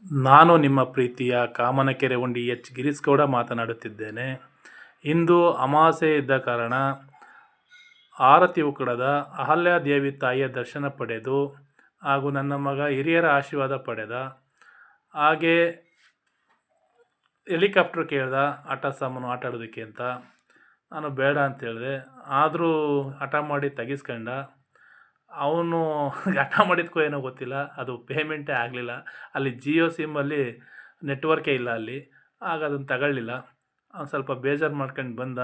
ನಾನು ನಿಮ್ಮ ಪ್ರೀತಿಯ ಕಾಮನಕೆರೆ ಉಂಡಿ ಎಚ್ ಗಿರೀಶ್ ಮಾತನಾಡುತ್ತಿದ್ದೇನೆ. ಇಂದು ಅಮಾವಾಸ್ಯೆ ಇದ್ದ ಕಾರಣ ಆರತಿ ಉಕ್ಕಡದ ಅಹಲ್ಯಾದೇವಿ ತಾಯಿಯ ದರ್ಶನ ಪಡೆದು ಹಾಗೂ ನನ್ನ ಮಗ ಹಿರಿಯರ ಆಶೀರ್ವಾದ ಪಡೆದ. ಹಾಗೇ ಹೆಲಿಕಾಪ್ಟರ್ ಕೇಳ್ದ ಆಟ ಸಾಮಾನು ಆಟ ಆಡೋದಕ್ಕೆ ಅಂತ. ನಾನು ಬೇಡ ಅಂತ ಹೇಳಿದೆ. ಆದರೂ ಹಠ ಮಾಡಿ ತೆಗಿಸ್ಕೊಂಡ. ಅವನು ಹಠ ಮಾಡಿದ್ಕೋ ಏನೋ ಗೊತ್ತಿಲ್ಲ, ಅದು ಪೇಮೆಂಟೇ ಆಗಲಿಲ್ಲ. ಅಲ್ಲಿ ಜಿಯೋ ಸಿಮ್ಮಲ್ಲಿ ನೆಟ್ವರ್ಕೇ ಇಲ್ಲ ಅಲ್ಲಿ. ಆಗ ಅದನ್ನು ತಗೊಳ್ಳಿಲ್ಲ. ಅವ್ನು ಸ್ವಲ್ಪ ಬೇಜಾರು ಮಾಡ್ಕೊಂಡು ಬಂದ.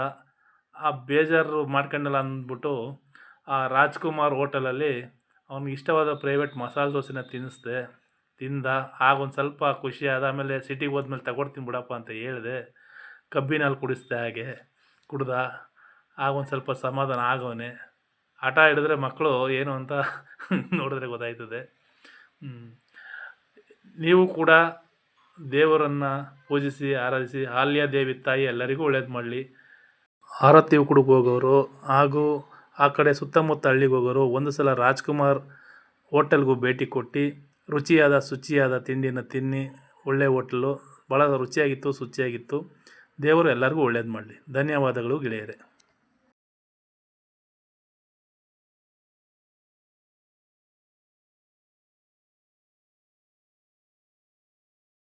ಆ ಬೇಜಾರು ಮಾಡ್ಕೊಂಡಲ್ಲ ಅಂದ್ಬಿಟ್ಟು ಆ ರಾಜ್‌ಕುಮಾರ್ ಹೋಟೆಲಲ್ಲಿ ಅವ್ನಿಗೆ ಇಷ್ಟವಾದ ಪ್ರೈವೇಟ್ ಮಸಾಲೆ ದೋಸೆನ ತಿನ್ನಿಸ್ದೆ. ತಿಂದ. ಆಗ ಒಂದು ಸ್ವಲ್ಪ ಖುಷಿ ಆದ. ಆಮೇಲೆ ಸಿಟಿಗೆ ಹೋದ್ಮೇಲೆ ತಗೊಡ್ತೀನಿ ಬಿಡಪ್ಪ ಅಂತ ಹೇಳಿದೆ. ಕಬ್ಬಿನ ಹಾಲು ಕುಡಿಸ್ದೆ ಹಾಗೆ. ಕುಡ್ದ. ಆಗ ಒಂದು ಸ್ವಲ್ಪ ಸಮಾಧಾನ ಆಗವನೆ. ಹಠ ಹಿಡಿದ್ರೆ ಮಕ್ಕಳು ಏನು ಅಂತ ನೋಡಿದ್ರೆ ಗೊತ್ತಾಯ್ತದೆ. ನೀವು ಕೂಡ ದೇವರನ್ನು ಪೂಜಿಸಿ ಆರಾಧಿಸಿ ಅಹಲ್ಯಾದೇವಿ ತಾಯಿ ಎಲ್ಲರಿಗೂ ಒಳ್ಳೇದು ಮಾಡಲಿ. ಆರತಿ ಉಕ್ಕಡಕ್ಕೆ ಹೋಗೋರು ಹಾಗೂ ಆ ಕಡೆ ಸುತ್ತಮುತ್ತ ಹಳ್ಳಿಗೆ ಹೋಗೋರು ಒಂದು ಸಲ ರಾಜ್‌ಕುಮಾರ್ ಹೋಟೆಲ್ಗೂ ಭೇಟಿ ಕೊಟ್ಟು ರುಚಿಯಾದ ಶುಚಿಯಾದ ತಿಂಡಿನ ತಿನ್ನಿ. ಒಳ್ಳೆ ಹೋಟ್ಲು, ಭಾಳ ರುಚಿಯಾಗಿತ್ತು, ಶುಚಿಯಾಗಿತ್ತು. ದೇವರು ಎಲ್ಲರಿಗೂ ಒಳ್ಳೇದು ಮಾಡಲಿ. ಧನ್ಯವಾದಗಳು ಗೆಳೆಯರೇ.